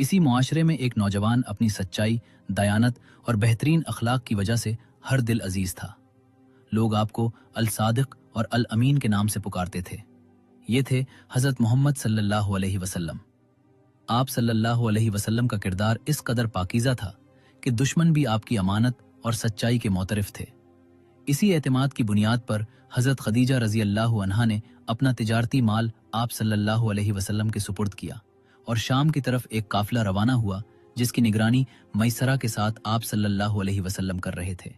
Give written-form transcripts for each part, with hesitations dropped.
इसी मुआशरे में एक नौजवान अपनी सच्चाई, दयानत और बेहतरीन अखलाक की वजह से हर दिल अजीज था। लोग आपको अल सादिक और अल अमीन के नाम से पुकारते थे। ये थे हजरत मोहम्मद सल्लल्लाहु अलैहि वसल्लम। आप सल्लल्लाहु अलैहि वसल्लम का किरदार इस कदर पाकीज़ा था कि दुश्मन भी आपकी अमानत और सच्चाई के मोतरफ थे। इसी एतमाद की बुनियाद पर हजरत खदीजा रजी अल्लाह अन्हा ने अपना तिजारती माल आप सल्लल्लाहु अलैहि वसल्लम के सुपुर्द किया और शाम की तरफ एक काफिला रवाना हुआ जिसकी निगरानी मैसरा के साथ आप सल्लल्लाहु अलैहि वसल्लम कर रहे थे।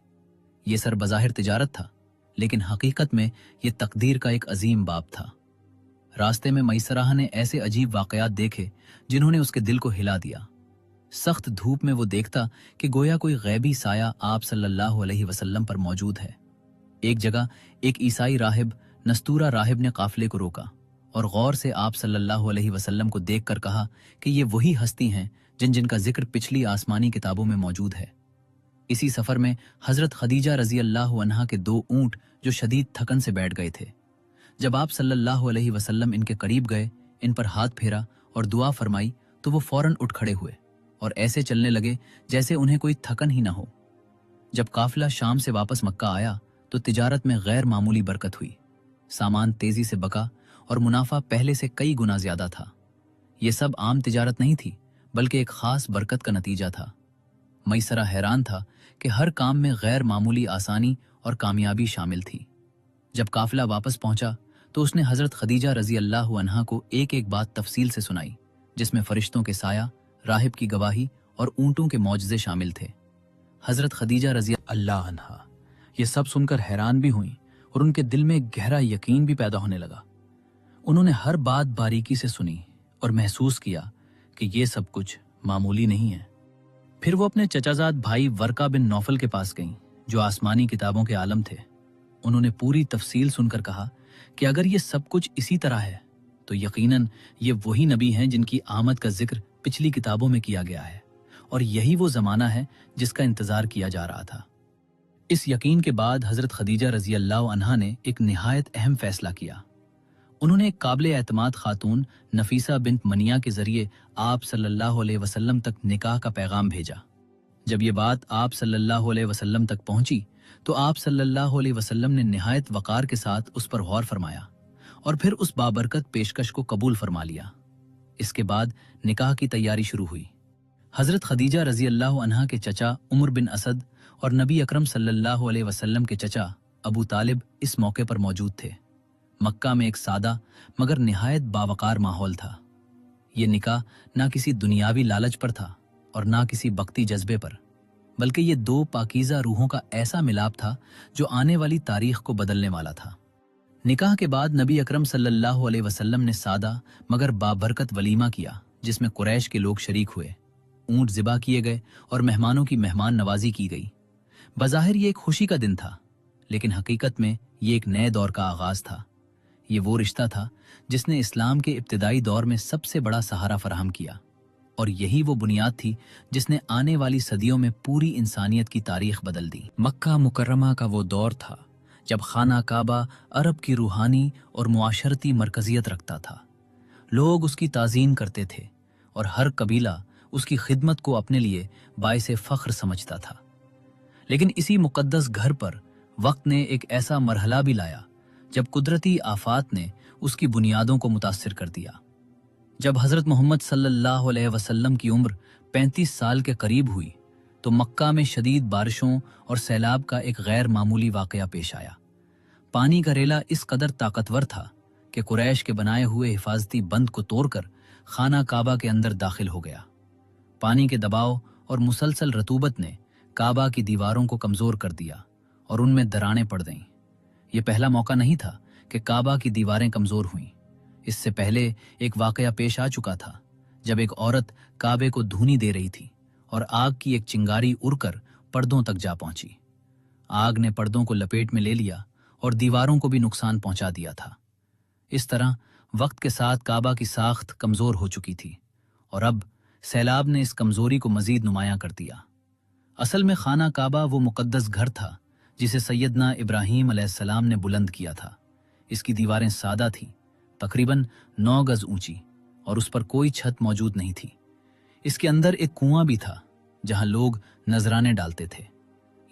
ये सर बज़ाहिर तिजारत था, लेकिन हकीकत में ये तकदीर का एक अजीम बाब था। रास्ते में मैसराह ने ऐसे अजीब वाकयात देखे जिन्होंने उसके दिल को हिला दिया। सख्त धूप में वो देखता कि गोया कोई गैबी साया आप सल्लल्लाहु अलैहि वसल्लम पर मौजूद है। एक जगह एक ईसाई राहिब नस्तूरा राहिब ने काफिले को रोका और गौर से आप सल्लल्लाहु अलैहि वसल्लम को देखकर कहा कि ये वही हस्ती हैं जिनका जिक्र पिछली आसमानी किताबों में मौजूद है। इसी सफर में हजरत खदीजा रजी अल्लाह अन्हा के 2 ऊंट जो शदीद थकन से बैठ गए थे। जब आप सल्लल्लाहु अलैहि वसल्लम इनके करीब गए, इन पर हाथ फेरा और दुआ फरमाई तो वो फौरन उठ खड़े हुए और ऐसे चलने लगे जैसे उन्हें कोई थकन ही न हो। जब काफिला शाम से वापस मक्का आया तो तिजारत में गैर मामूली बरकत हुई। सामान तेजी से बका और मुनाफा पहले से कई गुना ज्यादा था। ये सब आम तिजारत नहीं थी, बल्कि एक खास बरकत का नतीजा था। मैसरा हैरान था कि हर काम में गैर मामूली आसानी और कामयाबी शामिल थी। जब काफिला वापस पहुंचा तो उसने हजरत खदीजा रजी अल्लाह अन्हा को एक एक बात तफसील से सुनाई, जिसमें फरिश्तों के साया, राहिब की गवाही और ऊंटों के मौजज़े शामिल थे। हजरत खदीजा रजी अल्लाह अन्हा ये सब सुनकर हैरान भी हुई और उनके दिल में गहरा यकीन भी पैदा होने लगा। उन्होंने हर बात बारीकी से सुनी और महसूस किया कि ये सब कुछ मामूली नहीं है। फिर वो अपने चचाजाद भाई वर्का बिन नौफल के पास गईं, जो आसमानी किताबों के आलम थे। उन्होंने पूरी तफसील सुनकर कहा कि अगर ये सब कुछ इसी तरह है तो यकीनन ये वही नबी हैं जिनकी आमद का जिक्र पिछली किताबों में किया गया है और यही वो जमाना है जिसका इंतजार किया जा रहा था। इस यकीन के बाद हजरत खदीजा रजी अल्लाह अन्हा ने एक निहायत अहम फैसला किया। उन्होंने एक काबिल एतमाद खातून नफीसा बिन्त मनिया के जरिए आप सल्लल्लाहु अलैहि वसल्लम तक निकाह का पैगाम भेजा। जब ये बात आप सल्लल्लाहु अलैहि वसल्लम तक पहुंची तो आप सल्लल्लाहु अलैहि वसल्लम ने निहायत वकार के साथ उस पर गौर फरमाया और फिर उस बाबरकत पेशकश को कबूल फरमा लिया। इसके बाद निकाह की तैयारी शुरू हुई। हजरत खदीजा रजी अल्लाह अन्हा के चचा उमर बिन असद और नबी अकरम सल्लल्लाहु अलैहि वसल्लम के चचा अबू तालिब इस मौके पर मौजूद थे। मक्का में एक सादा मगर निहायत बावकार माहौल था। ये निकाह ना किसी दुनियावी लालच पर था और ना किसी बख्ती जज्बे पर, बल्कि ये 2 पाकीज़ा रूहों का ऐसा मिलाप था जो आने वाली तारीख को बदलने वाला था। निकाह के बाद नबी अकरम सल्लल्लाहु अलैहि वसल्लम ने सादा मगर बाबरकत वलीमा किया, जिसमें कुरैश के लोग शरीक हुए। ऊंट ज़िबा किए गए और मेहमानों की मेहमान नवाजी की गई। बज़ाहिर ये एक खुशी का दिन था, लेकिन हकीकत में ये एक नए दौर का आगाज था। ये वो रिश्ता था जिसने इस्लाम के इब्तिदाई दौर में सबसे बड़ा सहारा फराहम किया और यही वो बुनियाद थी जिसने आने वाली सदियों में पूरी इंसानियत की तारीख बदल दी। मक्का मुकर्रमा का वो दौर था जब खाना काबा अरब की रूहानी और मुआशरती मरकजियत रखता था। लोग उसकी ताज़ीन करते थे और हर कबीला उसकी खिदमत को अपने लिए बाइसे फ़ख्र समझता था। लेकिन इसी मुक़द्दस घर पर वक्त ने एक ऐसा मरहला भी लाया जब कुदरती आफात ने उसकी बुनियादों को मुतासिर कर दिया। जब हज़रत मोहम्मद सल्लल्लाहु अलैहि वसल्लम की उम्र 35 साल के करीब हुई तो मक्का में शदीद बारिशों और सैलाब का एक गैर मामूली वाक़या पेश आया। पानी का रेला इस कदर ताकतवर था कि कुरैश के बनाए हुए हिफाजती बंद को तोड़कर खाना काबा के अंदर दाखिल हो गया। पानी के दबाव और मुसलसल रतूबत ने काबा की दीवारों को कमज़ोर कर दिया और उनमें दरारें पड़ गईं। ये पहला मौका नहीं था कि काबा की दीवारें कमज़ोर हुईं। इससे पहले एक वाक़या पेश आ चुका था जब एक औरत काबे को धूनी दे रही थी और आग की एक चिंगारी उड़कर पर्दों तक जा पहुंची। आग ने पर्दों को लपेट में ले लिया और दीवारों को भी नुकसान पहुंचा दिया था। इस तरह वक्त के साथ काबा की साख्त कमज़ोर हो चुकी थी और अब सैलाब ने इस कमज़ोरी को मज़ीद नुमायां कर दिया। असल में खाना काबा वो मुक़द्दस घर था जिसे सैयदना इब्राहीम अलैहिस्सलाम ने बुलंद किया था। इसकी दीवारें सादा थीं, तकरीबन 9 गज ऊंची, और उस पर कोई छत मौजूद नहीं थी। इसके अंदर एक कुआं भी था जहां लोग नजराने डालते थे।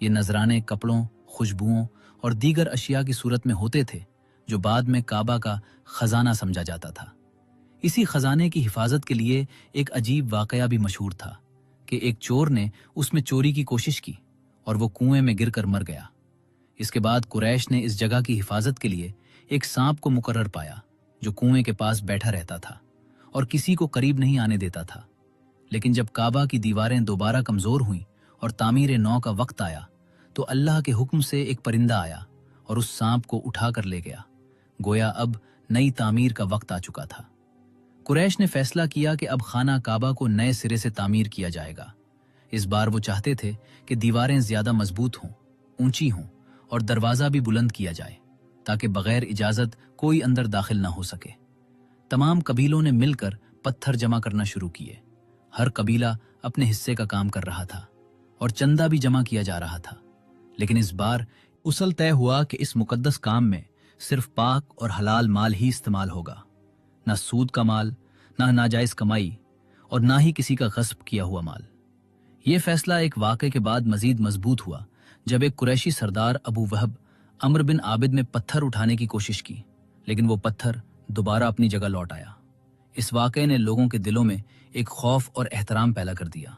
ये नजराने कपड़ों, खुशबुओं और दीगर अशिया की सूरत में होते थे जो बाद में काबा का खजाना समझा जाता था। इसी खजाने की हिफाजत के लिए एक अजीब वाकया भी मशहूर था कि एक चोर ने उसमें चोरी की कोशिश की और वो कुएं में गिरकर मर गया। इसके बाद कुरैश ने इस जगह की हिफाजत के लिए एक सांप को मुकर्रर पाया जो कुएं के पास बैठा रहता था और किसी को करीब नहीं आने देता था। लेकिन जब काबा की दीवारें दोबारा कमजोर हुईं और तामीर नौ का वक्त आया तो अल्लाह के हुक्म से एक परिंदा आया और उस सांप को उठा कर ले गया। गोया अब नई तामीर का वक्त आ चुका था। कुरैश ने फैसला किया कि अब खाना काबा को नए सिरे से तामीर किया जाएगा। इस बार वो चाहते थे कि दीवारें ज्यादा मजबूत हों, ऊंची हों और दरवाजा भी बुलंद किया जाए ताकि बगैर इजाजत कोई अंदर दाखिल ना हो सके। तमाम कबीलों ने मिलकर पत्थर जमा करना शुरू किए। हर कबीला अपने हिस्से का काम कर रहा था और चंदा भी जमा किया जा रहा था। लेकिन इस बार उसल तय हुआ कि इस मुकद्दस काम में सिर्फ पाक और हलाल माल ही इस्तेमाल होगा, ना सूद का माल, ना नाजायज कमाई और ना ही किसी का गस्ब किया हुआ माल। यह फैसला एक वाक़े के बाद मजीद मजबूत हुआ जब एक कुरैशी सरदार अबू वहब अम्र बिन आबिद में पत्थर उठाने की कोशिश की, लेकिन वो पत्थर दोबारा अपनी जगह लौट आया। इस वाक़े ने लोगों के दिलों में एक खौफ और एहतराम पैदा कर दिया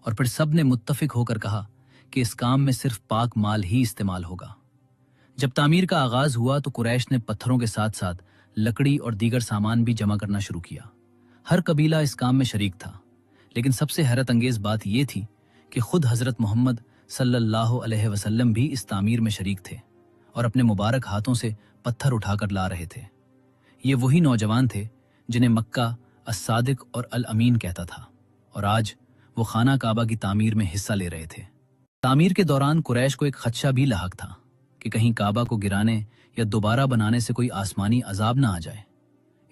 और फिर सब ने मुत्तफिक होकर कहा कि इस काम में सिर्फ पाक माल ही इस्तेमाल होगा। जब तामीर का आगाज हुआ तो कुरैश ने पत्थरों के साथ साथ लकड़ी और दीगर सामान भी जमा करना शुरू किया। हर कबीला इस काम में शरीक था, लेकिन सबसे हैरत अंगेज बात यह थी कि खुद हजरत मोहम्मद सल्लल्लाहु अलैहि वसल्लम भी इस तामीर में शरीक थे और अपने मुबारक हाथों से पत्थर उठाकर ला रहे थे। ये वही नौजवान थे जिन्हें मक्का अस-सादिक और अल-अमीन कहता था और आज वो खाना काबा की तामीर में हिस्सा ले रहे थे। तामीर के दौरान कुरैश को एक खदशा भी लाहक था कि कहीं काबा को गिराने या दोबारा बनाने से कोई आसमानी अजाब ना आ जाए।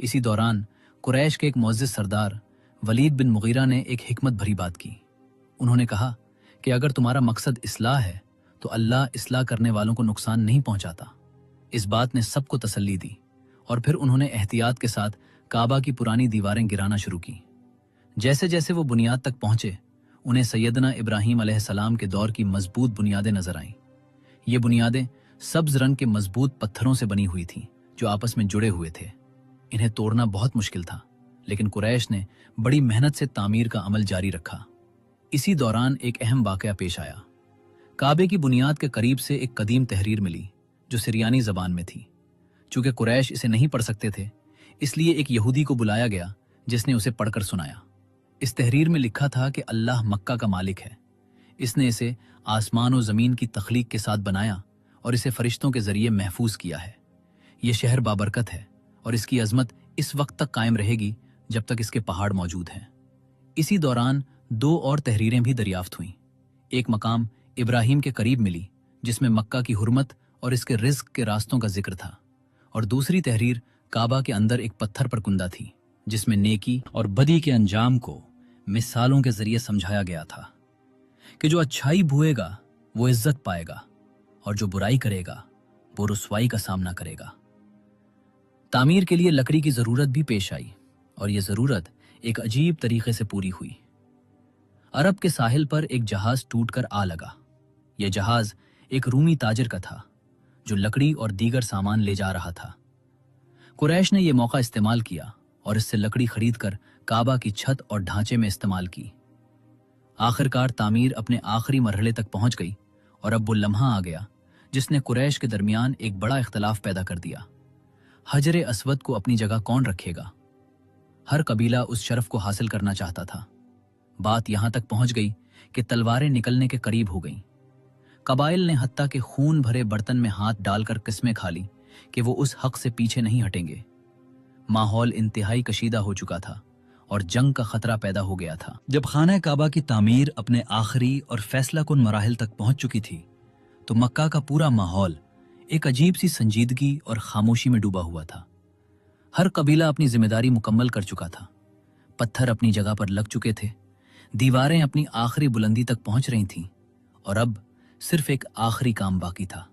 इसी दौरान कुरैश के एक मुअज़्ज़िज़ सरदार वलीद बिन मुगीरा ने एक हिकमत भरी बात की। उन्होंने कहा कि अगर तुम्हारा मकसद इस्लाह है तो अल्लाह इस्लाह करने वालों को नुकसान नहीं पहुंचाता। इस बात ने सबको तसल्ली दी और फिर उन्होंने एहतियात के साथ काबा की पुरानी दीवारें गिराना शुरू की। जैसे जैसे वो बुनियाद तक पहुंचे उन्हें सैयदना इब्राहीम अलैहिस्सलाम के दौर की मजबूत बुनियादें नजर आईं। ये बुनियादें सब्ज रंग के मजबूत पत्थरों से बनी हुई थीं जो आपस में जुड़े हुए थे। इन्हें तोड़ना बहुत मुश्किल था, लेकिन कुरैश ने बड़ी मेहनत से तामीर का अमल जारी रखा। इसी दौरान एक अहम वाकया पेश आया। काबे की बुनियाद के करीब से एक कदीम तहरीर मिली जो सिरियानी जबान में थी। चूंकि कुरैश इसे नहीं पढ़ सकते थे, इसलिए एक यहूदी को बुलाया गया जिसने उसे पढ़कर सुनाया। इस तहरीर में लिखा था कि अल्लाह मक्का का मालिक है। इसने इसे आसमान और जमीन की तख्लीक के साथ बनाया और इसे फरिश्तों के जरिए महफूज किया है। यह शहर बाबरकत है और इसकी अजमत इस वक्त तक कायम रहेगी जब तक इसके पहाड़ मौजूद हैं। इसी दौरान दो और तहरीरें भी दरियाफ्त हुईं। एक मकाम इब्राहीम के करीब मिली जिसमें मक्का की हुर्मत और इसके रिज्क के रास्तों का जिक्र था, और दूसरी तहरीर काबा के अंदर एक पत्थर पर कुंदा थी जिसमें नेकी और बदी के अंजाम को मिसालों के जरिए समझाया गया था कि जो अच्छाई बुएगा वो इज्जत पाएगा और जो बुराई करेगा वो रुसवाई का सामना करेगा। तामीर के लिए लकड़ी की जरूरत भी पेश आई और यह जरूरत एक अजीब तरीके से पूरी हुई। अरब के साहिल पर एक जहाज टूटकर आ लगा। यह जहाज एक रूमी ताजिर का था जो लकड़ी और दीगर सामान ले जा रहा था। कुरैश ने यह मौका इस्तेमाल किया और इससे लकड़ी खरीदकर काबा की छत और ढांचे में इस्तेमाल की। आखिरकार तामीर अपने आखिरी मरहले तक पहुंच गई और अब वो लम्हा आ गया जिसने कुरैश के दरमियान एक बड़ा इख्तलाफ पैदा कर दिया। हजरे अस्वद को अपनी जगह कौन रखेगा? हर कबीला उस शरफ को हासिल करना चाहता था। बात यहां तक पहुंच गई कि तलवारें निकलने के करीब हो गईं। कबाइल ने हत्ता के खून भरे बर्तन में हाथ डालकर किस्में खा ली कि वो उस हक से पीछे नहीं हटेंगे। माहौल इंतहाई कशीदा हो चुका था और जंग का खतरा पैदा हो गया था। जब खाना काबा की तामीर अपने आखिरी और फैसला कुन मराहिल तक पहुंच चुकी थी तो मक्का का पूरा माहौल एक अजीब सी संजीदगी और खामोशी में डूबा हुआ था। हर कबीला अपनी जिम्मेदारी मुकम्मल कर चुका था। पत्थर अपनी जगह पर लग चुके थे, दीवारें अपनी आखिरी बुलंदी तक पहुंच रही थीं और अब सिर्फ एक आखिरी काम बाकी था।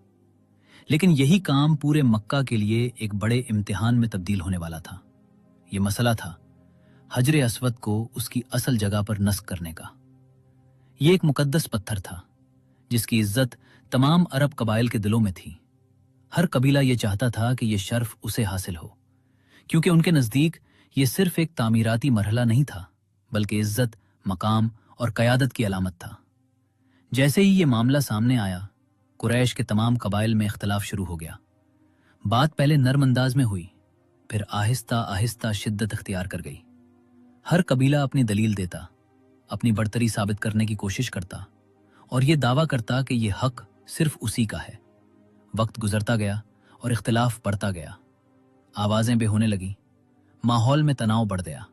लेकिन यही काम पूरे मक्का के लिए एक बड़े इम्तिहान में तब्दील होने वाला था। यह मसला था हजर अस्वद को उसकी असल जगह पर नस्ब करने का। ये एक मुकद्दस पत्थर था जिसकी इज्जत तमाम अरब कबाइल के दिलों में थी। हर कबीला ये चाहता था कि ये शर्फ उसे हासिल हो, क्योंकि उनके नज़दीक ये सिर्फ एक तामीराती मरहला नहीं था, बल्कि इज्जत, मकाम और क़यादत की अलामत था। जैसे ही ये मामला सामने आया, कुरैश के तमाम कबाइल में इख्तलाफ शुरू हो गया। बात पहले नर्म अंदाज में हुई, फिर आहिस्ता आहिस्ता शिद्दत इख्तियार कर गई। हर कबीला अपनी दलील देता, अपनी बरतरी साबित करने की कोशिश करता और ये दावा करता कि ये हक सिर्फ उसी का है। वक्त गुजरता गया और इख्तिलाफ बढ़ता गया। आवाजें बे होने लगी, माहौल में तनाव बढ़ गया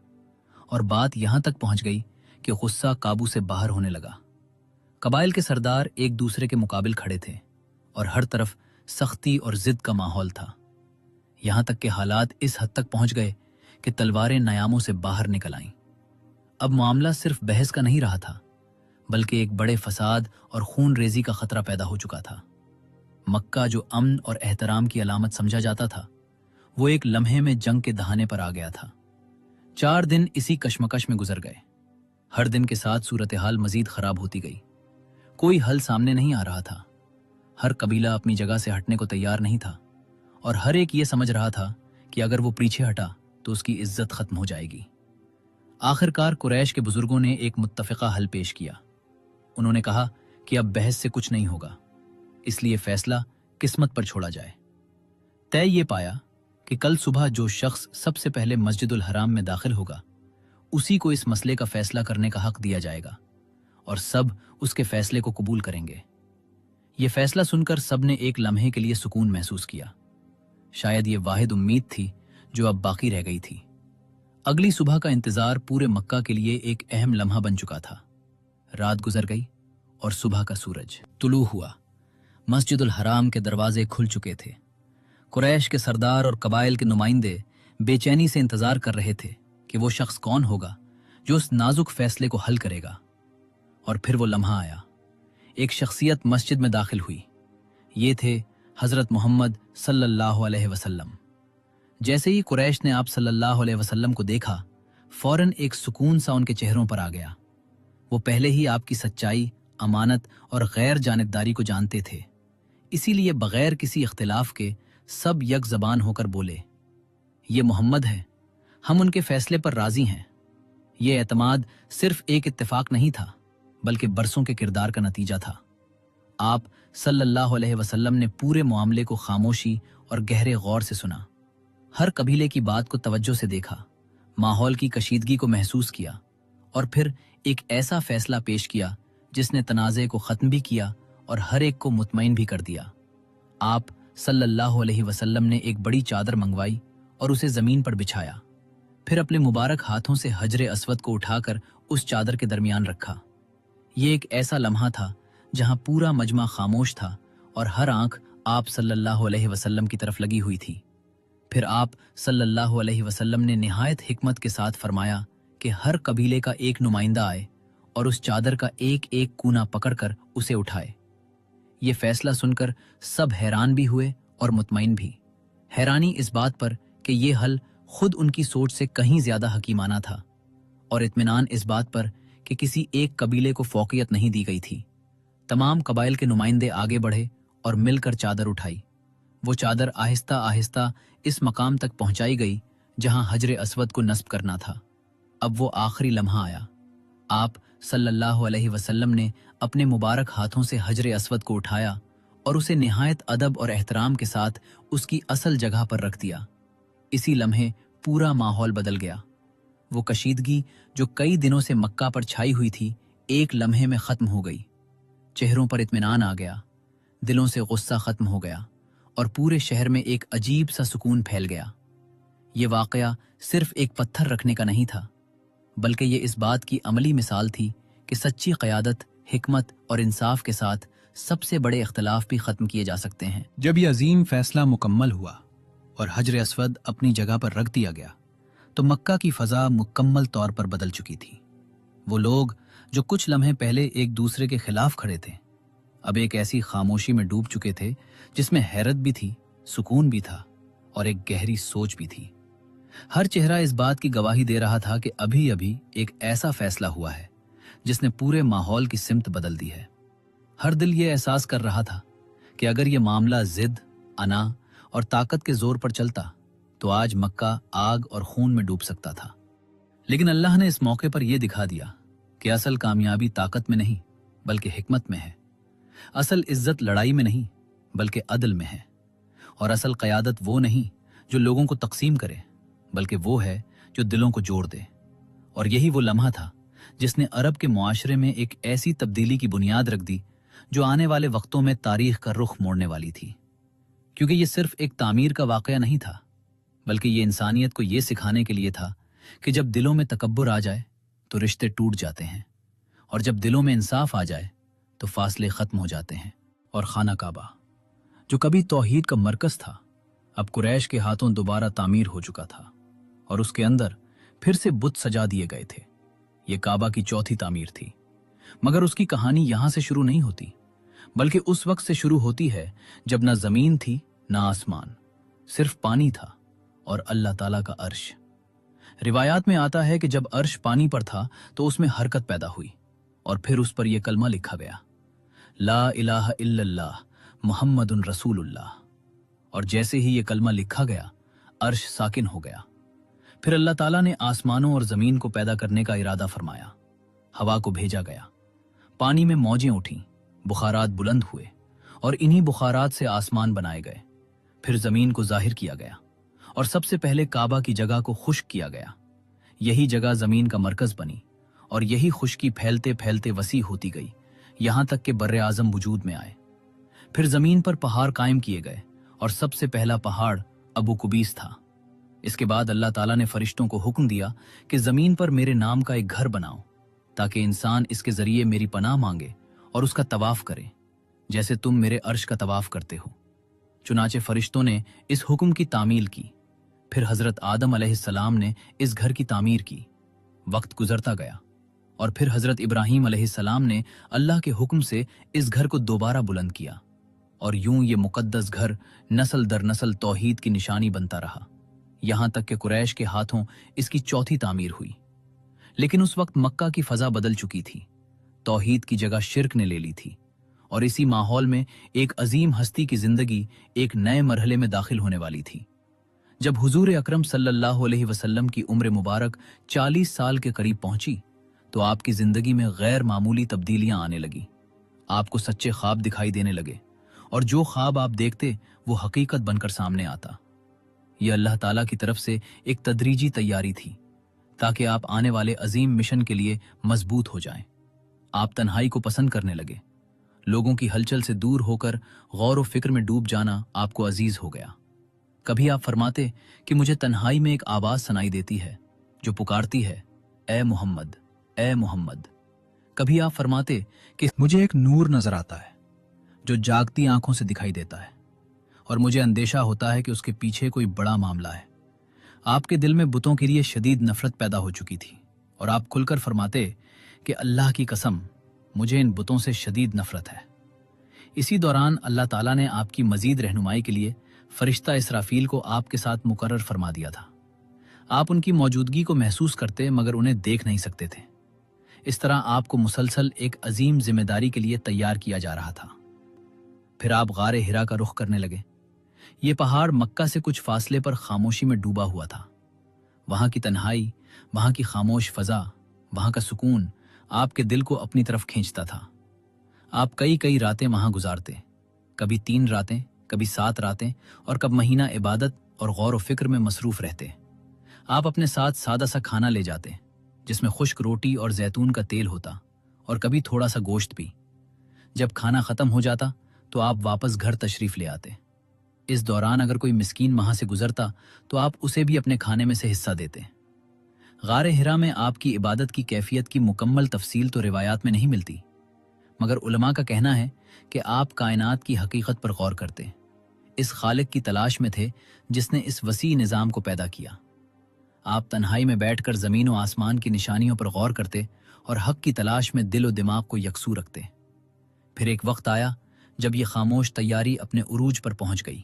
और बात यहां तक पहुंच गई कि गुस्सा काबू से बाहर होने लगा। कबाइल के सरदार एक दूसरे के मुकाबिल खड़े थे और हर तरफ सख्ती और जिद का माहौल था। यहां तक कि हालात इस हद तक पहुंच गए कि तलवारें नयामों से बाहर निकल आईं। अब मामला सिर्फ बहस का नहीं रहा था, बल्कि एक बड़े फसाद और खून रेजी का खतरा पैदा हो चुका था। मक्का, जो अमन और एहतराम की अलामत समझा जाता था, वो एक लम्हे में जंग के दहाने पर आ गया था। 4 दिन इसी कशमकश में गुजर गए। हर दिन के साथ सूरत हाल मजीद खराब होती गई। कोई हल सामने नहीं आ रहा था। हर कबीला अपनी जगह से हटने को तैयार नहीं था और हर एक ये समझ रहा था कि अगर वो पीछे हटा तो उसकी इज्जत खत्म हो जाएगी। आखिरकार कुरैश के बुजुर्गों ने एक मुत्तफ़िका हल पेश किया। उन्होंने कहा कि अब बहस से कुछ नहीं होगा, इसलिए फैसला किस्मत पर छोड़ा जाए। तय ये पाया कि कल सुबह जो शख्स सबसे पहले मस्जिदुल हराम में दाखिल होगा, उसी को इस मसले का फैसला करने का हक दिया जाएगा और सब उसके फैसले को कबूल करेंगे। यह फैसला सुनकर सब ने एक लम्हे के लिए सुकून महसूस किया। शायद ये वाहिद उम्मीद थी जो अब बाकी रह गई थी। अगली सुबह का इंतजार पूरे मक्का के लिए एक अहम लम्हा बन चुका था। रात गुजर गई और सुबह का सूरज तुलू हुआ। मस्जिदुल हराम के दरवाजे खुल चुके थे। कुरैश के सरदार और कबाइल के नुमाइंदे बेचैनी से इंतजार कर रहे थे कि वो शख्स कौन होगा जो उस नाजुक फैसले को हल करेगा। और फिर वो लम्हा आया। एक शख्सियत मस्जिद में दाखिल हुई। ये थे हजरत मोहम्मद सल्लल्लाहु अलैहि वसल्लम। जैसे ही कुरैश ने आप सल्लल्लाहु अलैहि वसल्लम को देखा, फौरन एक सुकून सा उनके चेहरों पर आ गया। वो पहले ही आपकी सच्चाई, अमानत और गैर जानिबदारी को जानते थे, इसीलिए बगैर किसी इख्तिलाफ के सब यक ज़बान होकर बोले, ये मोहम्मद है, हम उनके फैसले पर राजी हैं। ये एतमाद सिर्फ एक इत्तेफाक नहीं था, बल्कि बरसों के किरदार का नतीजा था। आप सल्लल्लाहु अलैहि वसल्लम ने पूरे मामले को खामोशी और गहरे गौर से सुना। हर कबीले की बात को तवज्जो से देखा, माहौल की कशीदगी को महसूस किया और फिर एक ऐसा फैसला पेश किया जिसने तनाज़े को ख़त्म भी किया और हर एक को मुतमईन भी कर दिया। आप सल्लल्लाहु अलैहि वसल्लम ने एक बड़ी चादर मंगवाई और उसे ज़मीन पर बिछाया। फिर अपने मुबारक हाथों से हजर अस्वद को उठाकर उस चादर के दरमियान रखा। ये एक ऐसा लम्हा था जहां पूरा मजमा खामोश था और हर आंख आप सल्लल्लाहु अलैहि वसल्लम की तरफ लगी हुई थी। फिर आप सल्लल्लाहु अलैहि वसल्लम ने निहायत हिकमत के साथ फरमाया कि हर कबीले का एक नुमाइंदा आए और उस चादर का एक एक कूना पकड़कर उसे उठाए। ये फैसला सुनकर सब हैरान भी हुए और मुतमईन भी। हैरानी इस बात पर कि ये हल खुद उनकी सोच से कहीं ज्यादा हकीमाना था, और इत्मीनान इस बात पर कि किसी एक कबीले को फौकियत नहीं दी गई थी। तमाम कबाइल के नुमाइंदे आगे बढ़े और मिलकर चादर उठाई। वो चादर आहिस्ता आहिस्ता इस मकाम तक पहुंचाई गई जहां हजर अस्वद को नस्ब करना था। अब वो आखिरी लम्हा आया। आप सल्लल्लाहु अलैहि वसल्लम ने अपने मुबारक हाथों से हजर अस्वद को उठाया और उसे निहायत अदब और एहतराम के साथ उसकी असल जगह पर रख दिया। इसी लम्हे पूरा माहौल बदल गया। वो कशीदगी जो कई दिनों से मक्का पर छाई हुई थी, एक लम्हे में खत्म हो गई। चेहरों पर इत्मीनान आ गया, दिलों से गुस्सा खत्म हो गया और पूरे शहर में एक अजीब सा सुकून फैल गया। ये वाकया सिर्फ एक पत्थर रखने का नहीं था, बल्कि ये इस बात की अमली मिसाल थी कि सच्ची क़यादत, हिकमत और इंसाफ के साथ सबसे बड़े इख्तलाफ भी खत्म किए जा सकते हैं। जब यह अजीम फैसला मुकम्मल हुआ और हजर अस्वद अपनी जगह पर रख दिया गया, तो मक्का की फ़ज़ा मुकम्मल तौर पर बदल चुकी थी। वो लोग जो कुछ लम्हे पहले एक दूसरे के खिलाफ खड़े थे, अब एक ऐसी खामोशी में डूब चुके थे जिसमें हैरत भी थी, सुकून भी था और एक गहरी सोच भी थी। ہر چہرہ اس بات کی گواہی دے رہا تھا کہ ابھی ابھی ایک ایسا فیصلہ ہوا ہے جس نے پورے ماحول کی سمت بدل دی ہے۔ ہر دل یہ احساس کر رہا تھا کہ اگر یہ معاملہ ضد، انا اور طاقت کے زور پر چلتا تو آج مکہ آگ اور خون میں ڈوب سکتا تھا۔ لیکن اللہ نے اس موقع پر یہ دکھا دیا کہ اصل کامیابی طاقت میں نہیں بلکہ حکمت میں ہے، اصل عزت لڑائی میں نہیں بلکہ عدل میں ہے، اور اصل قیادت وہ نہیں جو لوگوں کو تقسیم کرے بلکہ وہ ہے جو دلوں کو جوڑ دے۔ اور یہی وہ لمحہ تھا جس نے عرب کے معاشرے میں ایک ایسی تبدیلی کی بنیاد رکھ دی جو آنے والے وقتوں میں تاریخ کا رخ موڑنے والی تھی، کیونکہ یہ صرف ایک تعمیر کا واقعہ نہیں تھا بلکہ یہ انسانیت کو یہ سکھانے کے لیے تھا کہ جب دلوں میں تکبر آ جائے تو رشتے ٹوٹ جاتے ہیں، اور جب دلوں میں انصاف آ جائے تو فاصلے ختم ہو جاتے ہیں۔ اور خانہ کعبہ جو کبھی توحید کا مرکز تھا اب قریش کے ہاتھوں دوبارہ تعمیر ہو چکا تھا، اور اس کے اندر پھر سے بت سجا دیے گئے تھے۔ یہ کعبہ کی چوتھی تعمیر تھی، مگر اس کی کہانی یہاں سے شروع نہیں ہوتی بلکہ اس وقت سے شروع ہوتی ہے جب نہ زمین تھی نہ آسمان، صرف پانی تھا اور اللہ تعالیٰ کا عرش۔ روایات میں آتا ہے کہ جب عرش پانی پر تھا تو اس میں حرکت پیدا ہوئی اور پھر اس پر یہ کلمہ لکھا گیا، لا الہ الا اللہ محمد رسول اللہ۔ اور جیسے ہی یہ کلمہ لکھا گیا عرش ساکن ہو گیا۔ پھر اللہ تعالیٰ نے آسمانوں اور زمین کو پیدا کرنے کا ارادہ فرمایا، ہوا کو بھیجا گیا، پانی میں موجیں اٹھیں، بخارات بلند ہوئے اور انہی بخارات سے آسمان بنائے گئے۔ پھر زمین کو ظاہر کیا گیا اور سب سے پہلے کعبہ کی جگہ کو خشک کیا گیا۔ یہی جگہ زمین کا مرکز بنی اور یہی خشکی پھیلتے پھیلتے وسیع ہوتی گئی یہاں تک کہ بر اعظم وجود میں آئے۔ پھر زمین پر پہاڑ قائم کیے گئے اور سب سے پہلا پہاڑ ابو قبیس تھا۔ اس کے بعد اللہ تعالیٰ نے فرشتوں کو حکم دیا کہ زمین پر میرے نام کا ایک گھر بناؤ تاکہ انسان اس کے ذریعے میری پناہ مانگے اور اس کا طواف کرے جیسے تم میرے عرش کا طواف کرتے ہو۔ چنانچہ فرشتوں نے اس حکم کی تعمیل کی۔ پھر حضرت آدم علیہ السلام نے اس گھر کی تعمیر کی۔ وقت گزرتا گیا اور پھر حضرت ابراہیم علیہ السلام نے اللہ کے حکم سے اس گھر کو دوبارہ بلند کیا، اور یوں یہ مقدس گھر نسل در نسل توحید کی نشانی بنتا رہا، یہاں تک کہ قریش کے ہاتھوں اس کی چوتھی تعمیر ہوئی۔ لیکن اس وقت مکہ کی فضا بدل چکی تھی، توحید کی جگہ شرک نے لے لی تھی، اور اسی ماحول میں ایک عظیم ہستی کی زندگی ایک نئے مرحلے میں داخل ہونے والی تھی۔ جب حضور اکرم صلی اللہ علیہ وسلم کی عمر مبارک 40 سال کے قریب پہنچی تو آپ کی زندگی میں غیر معمولی تبدیلیاں آنے لگیں۔ آپ کو سچے خواب دکھائی دینے لگے، اور جو خواب آپ دیکھتے وہ حقیقت بن کر سامنے آتا۔ یہ اللہ تعالیٰ کی طرف سے ایک تدریجی تیاری تھی تاکہ آپ آنے والے عظیم مشن کے لیے مضبوط ہو جائیں۔ آپ تنہائی کو پسند کرنے لگے، لوگوں کی ہلچل سے دور ہو کر غور و فکر میں ڈوب جانا آپ کو عزیز ہو گیا۔ کبھی آپ فرماتے کہ مجھے تنہائی میں ایک آواز سنائی دیتی ہے جو پکارتی ہے، اے محمد، اے محمد۔ کبھی آپ فرماتے کہ مجھے ایک نور نظر آتا ہے جو جاگتی آنکھوں سے دکھائی دیتا ہے، اور مجھے اندیشہ ہوتا ہے کہ اس کے پیچھے کوئی بڑا معاملہ ہے۔ آپ کے دل میں بتوں کے لیے شدید نفرت پیدا ہو چکی تھی، اور آپ کھل کر فرماتے کہ اللہ کی قسم مجھے ان بتوں سے شدید نفرت ہے۔ اسی دوران اللہ تعالیٰ نے آپ کی مزید رہنمائی کے لیے فرشتہ اسرافیل کو آپ کے ساتھ مقرر فرما دیا تھا۔ آپ ان کی موجودگی کو محسوس کرتے مگر انہیں دیکھ نہیں سکتے تھے۔ اس طرح آپ کو مسلسل ایک عظیم ذمہ داری کے لیے تیار کیا جا رہا تھا۔ پھر آپ غار ہرا کا رخ کرنے لگے۔ یہ پہاڑ مکہ سے کچھ فاصلے پر خاموشی میں ڈوبا ہوا تھا۔ وہاں کی تنہائی، وہاں کی خاموش فضا، وہاں کا سکون آپ کے دل کو اپنی طرف کھینچتا تھا۔ آپ کئی راتیں وہاں گزارتے، کبھی 3 راتیں، کبھی 7 راتیں، اور کب مہینہ عبادت اور غور و فکر میں مصروف رہتے۔ آپ اپنے ساتھ سادہ سا کھانا لے جاتے جس میں خشک روٹی اور زیتون کا تیل ہوتا، اور کبھی تھوڑا سا گوشت بھی۔ جب کھانا ختم ہو جاتا تو آپ واپس گھر تشریف لے آتے۔ اس دوران اگر کوئی مسکین وہاں سے گزرتا تو آپ اسے بھی اپنے کھانے میں سے حصہ دیتے۔ غار ہرا میں آپ کی عبادت کی کیفیت کی مکمل تفصیل تو روایات میں نہیں ملتی، مگر علماء کا کہنا ہے کہ آپ کائنات کی حقیقت پر غور کرتے، اس خالق کی تلاش میں تھے جس نے اس وسیع نظام کو پیدا کیا۔ آپ تنہائی میں بیٹھ کر زمین و آسمان کی نشانیوں پر غور کرتے اور حق کی تلاش میں دل و دماغ کو یکسو رکھتے۔ پھر ایک وقت آیا جب یہ خاموش تیاری اپنے عروج پر پہنچ گئی۔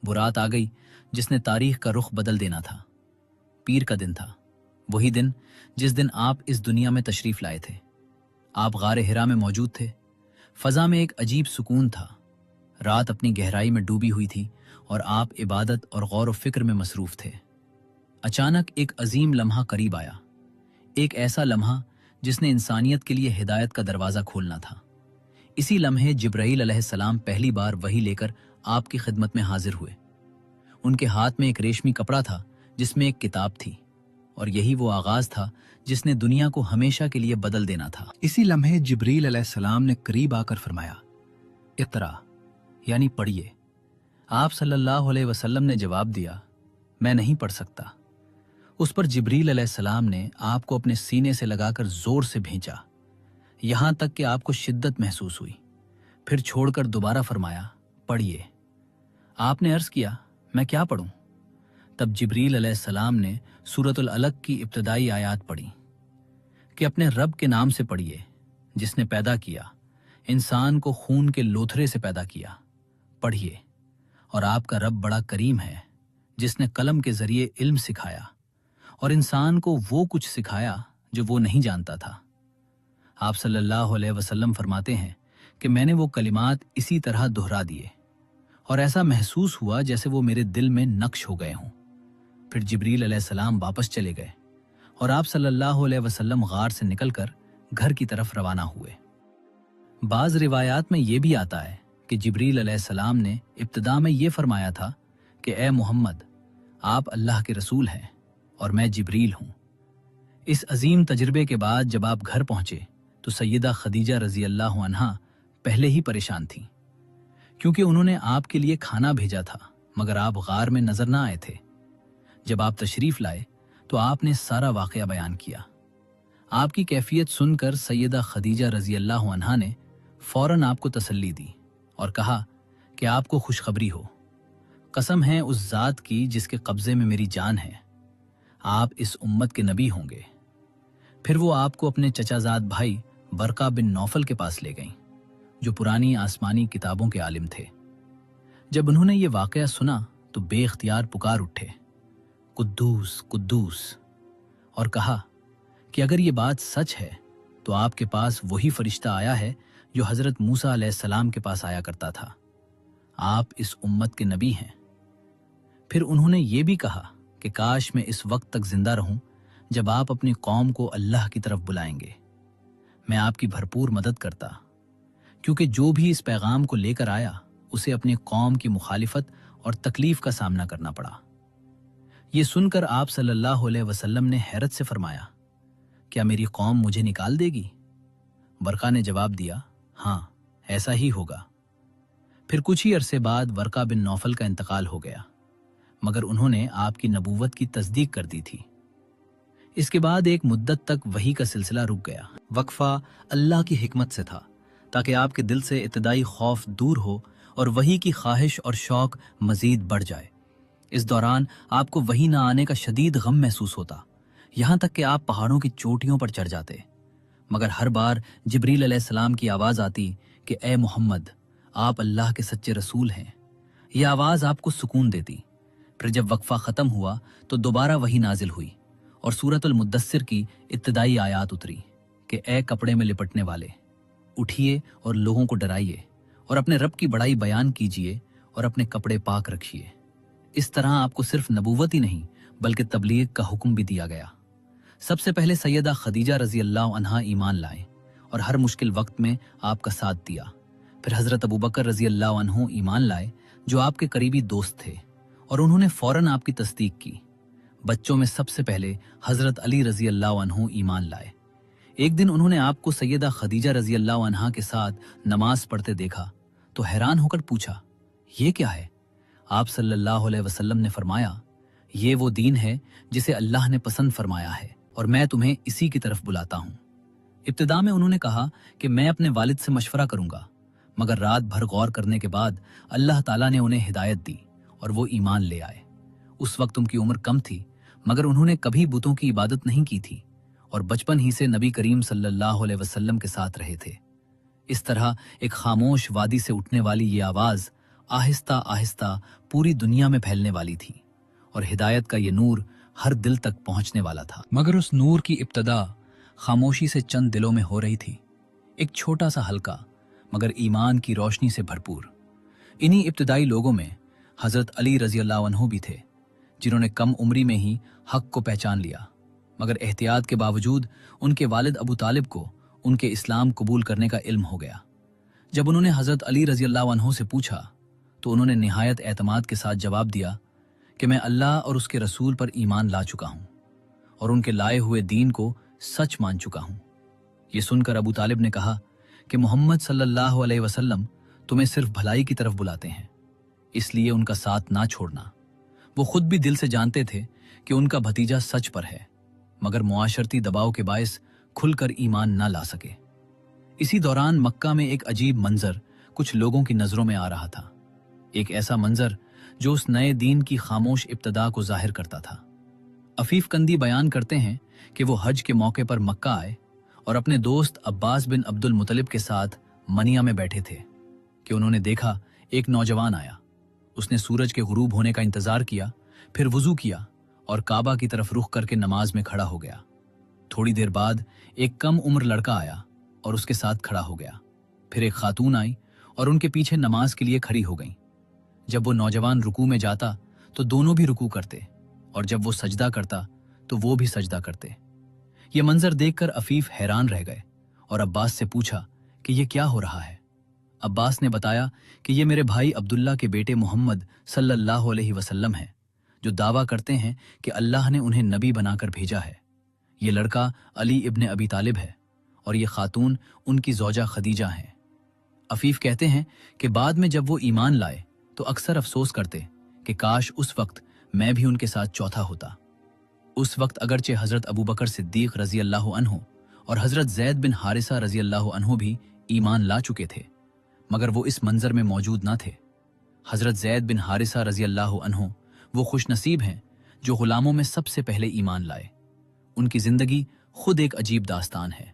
برات آ گئی جس نے تاریخ کا رخ بدل دینا تھا۔ پیر کا دن تھا، وہی دن جس دن آپ اس دنیا میں تشریف لائے تھے۔ آپ غار ہرا میں موجود تھے۔ فضا میں ایک عجیب سکون تھا۔ رات اپنی گہرائی میں ڈوبی ہوئی تھی اور آپ عبادت اور غور و فکر میں مصروف تھے۔ اچانک ایک عظیم لمحہ قریب آیا، ایک ایسا لمحہ جس نے انسانیت کے لیے ہدایت کا دروازہ کھولنا تھا۔ اسی لمحے جبرائیل علیہ السلام پہلی بار وحی لے کر آپ کی خدمت میں حاضر ہوئے۔ ان کے ہاتھ میں ایک ریشمی کپڑا تھا جس میں ایک کتاب تھی، اور یہی وہ آغاز تھا جس نے دنیا کو ہمیشہ کے لیے بدل دینا تھا۔ اسی لمحے جبریل علیہ السلام نے قریب آ کر فرمایا، اقرا، یعنی پڑھیے۔ آپ صلی اللہ علیہ وسلم نے جواب دیا، میں نہیں پڑھ سکتا۔ اس پر جبریل علیہ السلام نے آپ کو اپنے سینے سے لگا کر زور سے بھینچا، یہاں تک کہ آپ کو شدت محسوس ہوئی، پھر چھوڑ کر دوبارہ فرمایا، پڑھیے۔ آپ نے عرض کیا، میں کیا پڑھوں؟ تب جبریل علیہ السلام نے سورۃ العلق کی ابتدائی آیات پڑھی کہ اپنے رب کے نام سے پڑھیے جس نے پیدا کیا، انسان کو خون کے لوتھڑے سے پیدا کیا۔ پڑھیے، اور آپ کا رب بڑا کریم ہے جس نے قلم کے ذریعے علم سکھایا اور انسان کو وہ کچھ سکھایا جو وہ نہیں جانتا تھا۔ آپ صلی اللہ علیہ وسلم فرماتے ہیں کہ میں نے وہ کلمات اسی طرح دہرا دیے اور ایسا محسوس ہوا جیسے وہ میرے دل میں نقش ہو گئے ہوں۔ پھر جبریل علیہ السلام واپس چلے گئے اور آپ صلی اللہ علیہ وسلم غار سے نکل کر گھر کی طرف روانہ ہوئے۔ بعض روایات میں یہ بھی آتا ہے کہ جبریل علیہ السلام نے ابتدا میں یہ فرمایا تھا کہ اے محمد، آپ اللہ کے رسول ہیں اور میں جبریل ہوں۔ اس عظیم تجربے کے بعد جب آپ گھر پہنچے تو سیدہ خدیجہ رضی اللہ عنہا پہلے ہی پریشان تھیں، کیونکہ انہوں نے آپ کے لیے کھانا بھیجا تھا مگر آپ غار میں نظر نہ آئے تھے۔ جب آپ تشریف لائے تو آپ نے سارا واقعہ بیان کیا۔ آپ کی کیفیت سن کر سیدہ خدیجہ رضی اللہ عنہا نے فوراً آپ کو تسلی دی اور کہا کہ آپ کو خوشخبری ہو، قسم ہے اس ذات کی جس کے قبضے میں میری جان ہے، آپ اس امت کے نبی ہوں گے۔ پھر وہ آپ کو اپنے چچا زاد بھائی برقہ بن نوفل کے پاس لے گئیں، جو پرانی آسمانی کتابوں کے عالم تھے۔ جب انہوں نے یہ واقعہ سنا تو بے اختیار پکار اٹھے، قدوس قدوس، اور کہا کہ اگر یہ بات سچ ہے تو آپ کے پاس وہی فرشتہ آیا ہے جو حضرت موسیٰ علیہ السلام کے پاس آیا کرتا تھا، آپ اس امت کے نبی ہیں۔ پھر انہوں نے یہ بھی کہا کہ کاش میں اس وقت تک زندہ رہوں جب آپ اپنی قوم کو اللہ کی طرف بلائیں گے، میں آپ کی بھرپور مدد کرتا، کیونکہ جو بھی اس پیغام کو لے کر آیا اسے اپنی قوم کی مخالفت اور تکلیف کا سامنا کرنا پڑا۔ یہ سن کر آپ صلی اللہ علیہ وسلم نے حیرت سے فرمایا، کیا میری قوم مجھے نکال دے گی؟ ورقہ نے جواب دیا، ہاں ایسا ہی ہوگا۔ پھر کچھ ہی عرصے بعد ورقہ بن نوفل کا انتقال ہو گیا، مگر انہوں نے آپ کی نبوت کی تصدیق کر دی تھی۔ اس کے بعد ایک مدت تک وحی کا سلسلہ رک گیا۔ وقفہ اللہ کی حکمت سے تھا تاکہ آپ کے دل سے ابتدائی خوف دور ہو اور وحی کی خواہش اور شوق مزید بڑھ جائے۔ اس دوران آپ کو وحی نہ آنے کا شدید غم محسوس ہوتا، یہاں تک کہ آپ پہاڑوں کی چوٹیوں پر چڑھ جاتے، مگر ہر بار جبریل علیہ السلام کی آواز آتی کہ اے محمد، آپ اللہ کے سچے رسول ہیں۔ یہ آواز آپ کو سکون دیتی۔ پھر جب وقفہ ختم ہوا تو دوبارہ وحی نازل ہوئی اور سورۃ المدثر کی ابتدائی آیات اتری کہ اے کپڑے میں لپٹنے والے، اٹھیے اور لوگوں کو ڈرائیے اور اپنے رب کی بڑائی بیان کیجیے اور اپنے کپڑے پاک رکھیے۔ اس طرح آپ کو صرف نبوت ہی نہیں بلکہ تبلیغ کا حکم بھی دیا گیا۔ سب سے پہلے سیدہ خدیجہ رضی اللہ عنہا ایمان لائیں اور ہر مشکل وقت میں آپ کا ساتھ دیا۔ پھر حضرت ابوبکر رضی اللہ عنہ ایمان لائے جو آپ کے قریبی دوست تھے، اور انہوں نے فوراً آپ کی تصدیق کی۔ بچوں میں سب سے پہلے حضرت علی رضی اللہ عنہ ایمان لائے۔ ایک دن انہوں نے آپ کو سیدہ خدیجہ رضی اللہ عنہا کے ساتھ نماز پڑھتے دیکھا تو حیران ہو کر پوچھا، یہ کیا ہے؟ آپ صلی اللہ علیہ وسلم نے فرمایا، یہ وہ دین ہے جسے اللہ نے پسند فرمایا ہے اور میں تمہیں اسی کی طرف بلاتا ہوں۔ ابتدا میں انہوں نے کہا کہ میں اپنے والد سے مشورہ کروں گا، مگر رات بھر غور کرنے کے بعد اللہ تعالیٰ نے انہیں ہدایت دی اور وہ ایمان لے آئے۔ اس وقت ان کی عمر کم تھی، مگر انہوں نے کبھی بتوں کی عبادت نہیں کی تھی اور بچپن ہی سے نبی کریم صلی اللہ علیہ وسلم کے ساتھ رہے تھے۔ اس طرح ایک خاموش وادی سے اٹھنے والی یہ آواز آہستہ آہستہ پوری دنیا میں پھیلنے والی تھی، اور ہدایت کا یہ نور हर दिल तक पहुंचने वाला था। मगर उस नूर की इब्तदा खामोशी से चंद दिलों में हो रही थी, एक छोटा सा हल्का मगर ईमान की रोशनी से भरपूर। इन्हीं इब्तदाई लोगों में हजरत अली रजी अल्लाह अन्हु भी थे, जिन्होंने कम उम्री में ही हक को पहचान लिया। मगर एहतियात के बावजूद उनके वालिद अबू तालिब को उनके इस्लाम कबूल करने का इल्म हो गया। जब उन्होंने हजरत अली रजी अल्लाह अन्हु से पूछा तो उन्होंने निहायत एतमाद के साथ जवाब दिया कि मैं अल्लाह और उसके रसूल पर ईमान ला चुका हूं और उनके लाए हुए दीन को सच मान चुका हूं। ये सुनकर अबू तालिब ने कहा कि मोहम्मद सल्लल्लाहु अलैहि वसल्लम तुम्हें सिर्फ भलाई की तरफ बुलाते हैं, इसलिए उनका साथ ना छोड़ना। वो खुद भी दिल से जानते थे कि उनका भतीजा सच पर है, मगर मुआशरती दबाव के बायस खुलकर ईमान ना ला सके। इसी दौरान मक्का में एक अजीब मंजर कुछ लोगों की नजरों में आ रहा था, एक ऐसा मंजर जो उस नए दीन की खामोश इब्तदा को जाहिर करता था। अफीफ कंदी बयान करते हैं कि वो हज के मौके पर मक्का आए और अपने दोस्त अब्बास बिन अब्दुल मुतलिब के साथ मनिया में बैठे थे कि उन्होंने देखा एक नौजवान आया। उसने सूरज के गुरूब होने का इंतजार किया, फिर वुजू किया और काबा की तरफ रुख करके नमाज में खड़ा हो गया। थोड़ी देर बाद एक कम उम्र लड़का आया और उसके साथ खड़ा हो गया। फिर एक खातून आई और उनके पीछे नमाज के लिए खड़ी हो गई। जब वो नौजवान रुकू में जाता तो दोनों भी रुकू करते, और जब वो सजदा करता तो वो भी सजदा करते। ये मंजर देखकर अफीफ हैरान रह गए और अब्बास से पूछा कि ये क्या हो रहा है। अब्बास ने बताया कि ये मेरे भाई अब्दुल्ला के बेटे मोहम्मद सल्लल्लाहु अलैहि वसल्लम हैं, जो दावा करते हैं कि अल्लाह ने उन्हें नबी बनाकर भेजा है। ये लड़का अली इब्ने अबी तालिब है और ये खातून उनकी ज़ौजा खदीजा हैं। अफीफ कहते हैं कि बाद में जब वो ईमान लाए तो अक्सर अफसोस करते कि काश उस वक्त मैं भी उनके साथ चौथा होता। उस वक्त अगरचे हजरत अबू बकर सिद्दीक रजी अल्लाह अन्हु और हजरत जैद बिन हारिसा रजी अल्लाह अन्हु भी ईमान ला चुके थे, मगर वो इस मंजर में मौजूद न थे। हजरत जैद बिन हारिसा रजी अल्लाह अन्हु वो खुशनसीब हैं जो गुलामों में सबसे पहले ईमान लाए। उनकी जिंदगी खुद एक अजीब दास्तान है।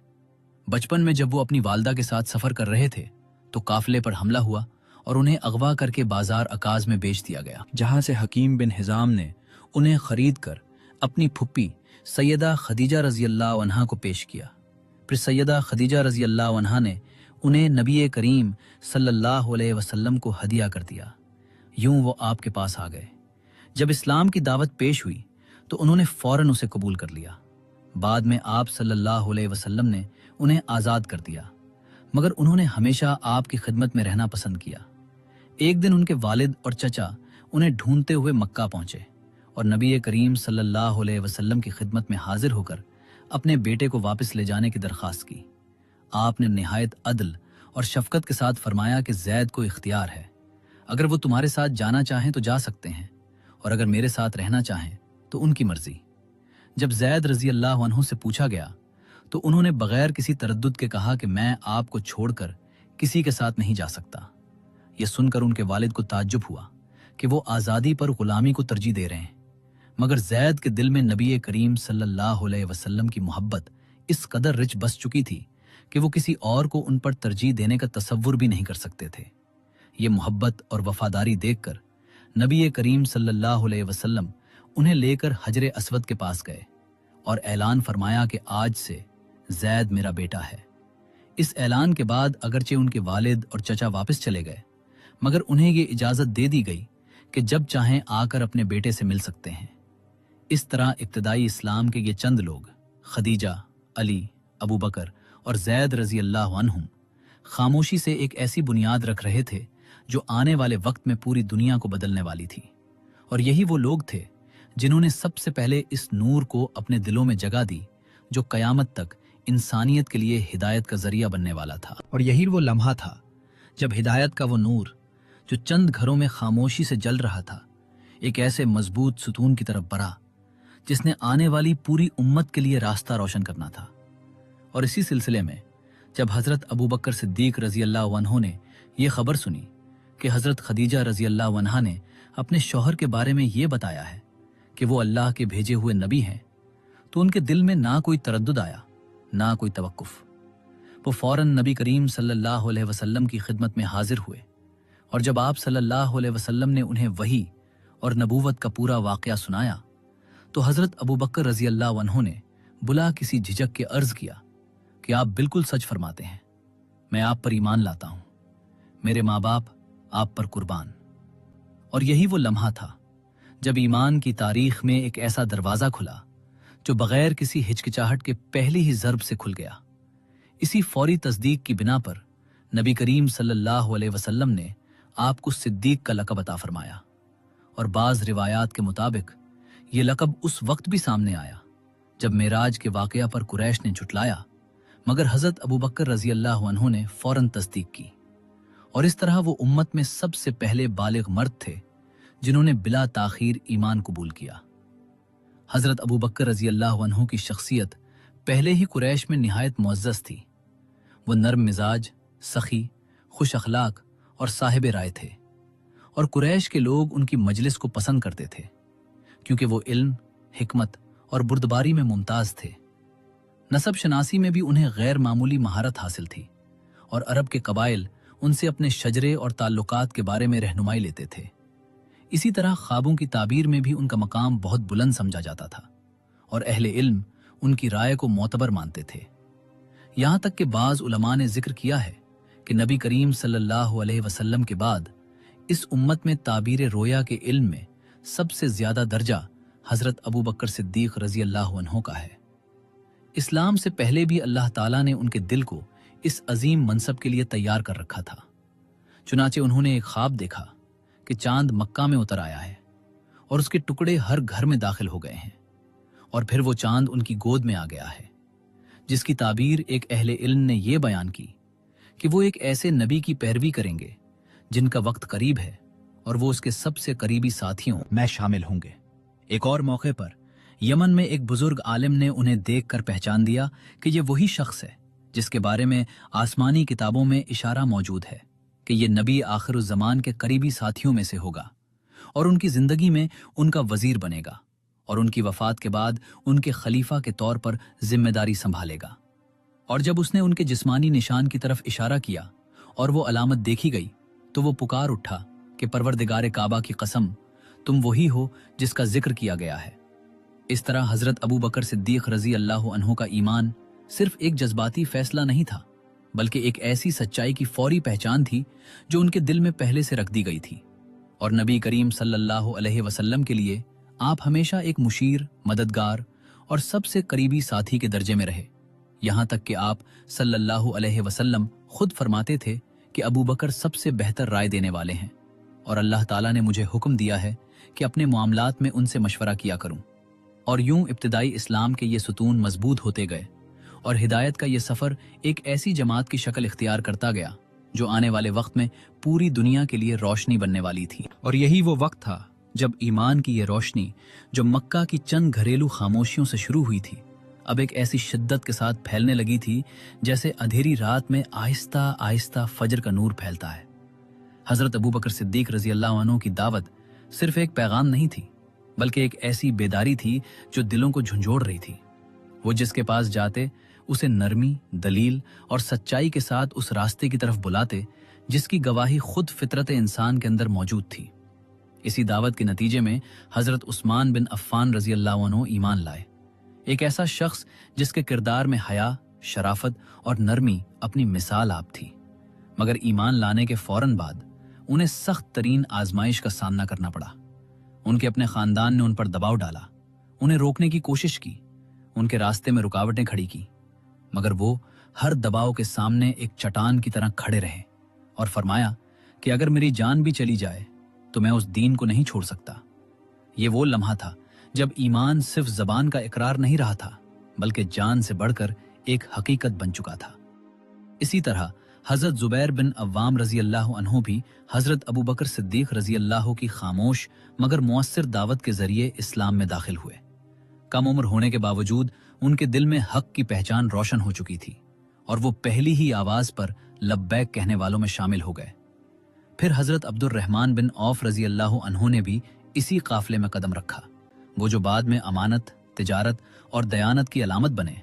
बचपन में जब वो अपनी वालदा के साथ सफर कर रहे थे तो काफिले पर हमला हुआ और उन्हें अगवा करके बाजार अकाज में बेच दिया गया, जहां से हकीम बिन हिजाम ने उन्हें खरीद कर अपनी फुप्पी सैयदा खदीजा रजी अल्लाह अन्हा को पेश किया। फिर सैयदा खदीजा रजी अल्लाह अन्हा ने उन्हें नबी करीम सल्लल्लाहु अलैहि वसल्लम को हदिया कर दिया। यूं वो आपके पास आ गए। जब इस्लाम की दावत पेश हुई तो उन्होंने फौरन उसे कबूल कर लिया। बाद में आप सल्लल्लाहु अलैहि वसल्लम ने उन्हें आज़ाद कर दिया, मगर उन्होंने हमेशा आपकी खिदमत में रहना पसंद किया। एक दिन उनके वालिद और चचा उन्हें ढूंढते हुए मक्का पहुंचे और नबी करीम सल्लल्लाहु अलैहि वसल्लम की खिदमत में हाजिर होकर अपने बेटे को वापस ले जाने की दरख्वास्त की। आपने निहायत अदल और शफकत के साथ फरमाया कि जैद को इख्तियार है, अगर वो तुम्हारे साथ जाना चाहें तो जा सकते हैं, और अगर मेरे साथ रहना चाहें तो उनकी मर्जी। जब जैद रजी अल्लाह अन्हु से पूछा गया तो उन्होंने बगैर किसी तरद्दुद के कहा कि मैं आपको छोड़कर किसी के साथ नहीं जा सकता। यह सुनकर उनके वालिद को ताज्जुब हुआ कि वो आज़ादी पर गुलामी को तरजीह दे रहे हैं, मगर जैद के दिल में नबी करीम सल्लल्लाहु अलैहि वसल्लम की मोहब्बत इस कदर रिच बस चुकी थी कि वो किसी और को उन पर तरजीह देने का तसव्वुर भी नहीं कर सकते थे। ये मोहब्बत और वफादारी देखकर नबी करीम सल्लल्लाहु अलैहि वसल्लम उन्हें लेकर हजरे अस्वद के पास गए और ऐलान फरमाया कि आज से जैद मेरा बेटा है। इस ऐलान के बाद अगरचे उनके वालिद और चचा वापस चले गए, मगर उन्हें ये इजाजत दे दी गई कि जब चाहें आकर अपने बेटे से मिल सकते हैं। इस तरह इब्तदाई इस्लाम के ये चंद लोग खदीजा, अली, अबू बकर और जैद रजी अल्लाह अन्हुम खामोशी से एक ऐसी बुनियाद रख रहे थे जो आने वाले वक्त में पूरी दुनिया को बदलने वाली थी। और यही वो लोग थे जिन्होंने सबसे पहले इस नूर को अपने दिलों में जगह दी जो कयामत तक इंसानियत के लिए हिदायत का जरिया बनने वाला था। और यही वो लम्हा था जब हिदायत का वो नूर जो चंद घरों में खामोशी से जल रहा था, एक ऐसे मजबूत सुतून की तरफ बढ़ा जिसने आने वाली पूरी उम्मत के लिए रास्ता रोशन करना था। और इसी सिलसिले में जब हजरत अबू बकर सिद्दीक रजी अल्लाह अन्हु ने यह खबर सुनी कि हजरत खदीजा रजी अल्लाह अन्हा ने अपने शौहर के बारे में ये बताया है कि वो अल्लाह के भेजे हुए नबी हैं, तो उनके दिल में ना कोई तरद्दुद आया, ना कोई तवक्कुफ। वो फौरन नबी करीम सल्लल्लाहु अलैहि वसल्लम की खिदमत में हाजिर हुए, और जब आप सल्लल्लाहु अलैहि वसल्लम ने उन्हें वही और नबूवत का पूरा वाक़या सुनाया तो हजरत अबू बकर रजी अल्लाह अन्हु ने बुला किसी झिझक के अर्ज किया कि आप बिल्कुल सच फरमाते हैं, मैं आप पर ईमान लाता हूं, मेरे माँ बाप आप पर कुर्बान। और यही वो लम्हा था जब ईमान की तारीख में एक ऐसा दरवाजा खुला जो बगैर किसी हिचकिचाहट के पहली ही ज़र्ब से खुल गया। इसी फौरी तस्दीक की बिना पर नबी करीम सल्लल्लाहु अलैहि वसल्लम ने आपको सिद्दीक का लक़ब अता फरमाया, और बाज़ रिवायात के मुताबिक ये लक़ब उस वक्त भी सामने आया जब मेराज के वाक़या पर कुरैश ने झुटलाया, मगर हज़रत अबू बकर रज़ी अल्लाह अन्हु ने फ़ौरन तस्दीक की। और इस तरह वो उम्मत में सबसे पहले बालिग मर्द थे जिन्होंने बिला ताख़ीर ईमान कबूल किया। हज़रत अबू बकर रज़ी अल्लाह अन्हु की शख्सियत पहले ही कुरैश में निहायत मुअज़्ज़ज़ थी। वो नर्म मिजाज, सखी, खुश अखलाक और साहिब राय थे, और कुरैश के लोग उनकी मजलिस को पसंद करते थे क्योंकि वो इल्म, हिकमत और बुर्दबारी में मुमताज़ थे। नसब शनासी में भी उन्हें गैर मामूली महारत हासिल थी, और अरब के कबाइल उनसे अपने शजरे और ताल्लुकात के बारे में रहनुमाई लेते थे। इसी तरह ख्वाबों की ताबीर में भी उनका मकाम बहुत बुलंद समझा जाता था, और अहले इल्म उनकी राय को मोतबर मानते थे। यहाँ तक कि बाज़ उलमा ने जिक्र किया है कि नबी करीम सल्लल्लाहु अलैहि वसल्लम के बाद इस उम्मत में ताबीर रोया के इल्म में सबसे ज्यादा दर्जा हजरत अबू बकर सिद्दीक रजी अल्लाह अन्हु का है। इस्लाम से पहले भी अल्लाह ताला ने उनके दिल को इस अजीम मनसब के लिए तैयार कर रखा था। चुनाचे उन्होंने एक ख्वाब देखा कि चांद मक्का में उतर आया है और उसके टुकड़े हर घर में दाखिल हो गए हैं, और फिर वो चांद उनकी गोद में आ गया है, जिसकी ताबीर एक अहले इल्म ने यह बयान की कि वो एक ऐसे नबी की पैरवी करेंगे जिनका वक्त करीब है और वो उसके सबसे करीबी साथियों में शामिल होंगे। एक और मौके पर यमन में एक बुजुर्ग आलिम ने उन्हें देखकर पहचान दिया कि ये वही शख्स है जिसके बारे में आसमानी किताबों में इशारा मौजूद है कि ये नबी आखिरुज़्ज़मान के करीबी साथियों में से होगा और उनकी जिंदगी में उनका वजीर बनेगा और उनकी वफात के बाद उनके खलीफा के तौर पर जिम्मेदारी संभालेगा। और जब उसने उनके जिस्मानी निशान की तरफ इशारा किया और वो अलामत देखी गई तो वो पुकार उठा कि परवरदिगारे काबा की कसम, तुम वही हो जिसका जिक्र किया गया है। इस तरह हजरत अबू बकर सिद्दीक रजी अल्लाह अन्हु का ईमान सिर्फ एक जज्बाती फैसला नहीं था, बल्कि एक ऐसी सच्चाई की फौरी पहचान थी जो उनके दिल में पहले से रख दी गई थी। और नबी करीम सल्लल्लाहु अलैहि वसल्लम के लिए आप हमेशा एक मुशीर, मददगार और सबसे करीबी साथी के दर्जे में रहे। यहाँ तक कि आप सल्लल्लाहु अलैहि वसल्लम खुद फरमाते थे कि अबू बकर सबसे बेहतर राय देने वाले हैं, और अल्लाह ताला ने मुझे हुक्म दिया है कि अपने मामलात में उनसे मशवरा किया करूं। और यूं इब्तिदाई इस्लाम के ये सुतून मजबूत होते गए और हिदायत का ये सफ़र एक ऐसी जमात की शक्ल इख्तियार करता गया जो आने वाले वक्त में पूरी दुनिया के लिए रोशनी बनने वाली थी। और यही वो वक्त था जब ईमान की ये रोशनी जो मक्का की चंद घरेलू खामोशियों से शुरू हुई थी, अब एक ऐसी शिद्दत के साथ फैलने लगी थी जैसे अंधेरी रात में आहिस्ता आहिस्ता फजर का नूर फैलता है। हजरत अबू बकर सिद्दीक रजी अल्लाह अन्हु की दावत सिर्फ एक पैगाम नहीं थी, बल्कि एक ऐसी बेदारी थी जो दिलों को झंझोड़ रही थी। वो जिसके पास जाते उसे नरमी, दलील और सच्चाई के साथ उस रास्ते की तरफ बुलाते जिसकी गवाही खुद फितरत इंसान के अंदर मौजूद थी। इसी दावत के नतीजे में हजरत उस्मान बिन अफ़्फ़ान रजी अल्लाह अन्हु ईमान लाए, एक ऐसा शख्स जिसके किरदार में हया, शराफत और नरमी अपनी मिसाल आप थी। मगर ईमान लाने के फौरन बाद उन्हें सख्त तरीन आजमाइश का सामना करना पड़ा। उनके अपने खानदान ने उन पर दबाव डाला, उन्हें रोकने की कोशिश की, उनके रास्ते में रुकावटें खड़ी की, मगर वो हर दबाव के सामने एक चट्टान की तरह खड़े रहे और फरमाया कि अगर मेरी जान भी चली जाए तो मैं उस दीन को नहीं छोड़ सकता। ये वो लम्हा था जब ईमान सिर्फ जबान का इकरार नहीं रहा था, बल्कि जान से बढ़कर एक हकीकत बन चुका था। इसी तरह हजरत जुबैर बिन अव्वाम रजी अल्लाह अन्हु भी हजरत अबू बकर सिद्दीक रजी अल्लाह की खामोश मगर मुअस्सिर दावत के जरिए इस्लाम में दाखिल हुए। कम उम्र होने के बावजूद उनके दिल में हक की पहचान रोशन हो चुकी थी और वो पहली ही आवाज पर लब्बैक कहने वालों में शामिल हो गए। फिर हजरत अब्दुर्रहमान बिन औफ रजी अल्लाह अन्हु ने भी इसी काफिले में कदम रखा। वो जो बाद में अमानत, तिजारत और दयानत की अलामत बने,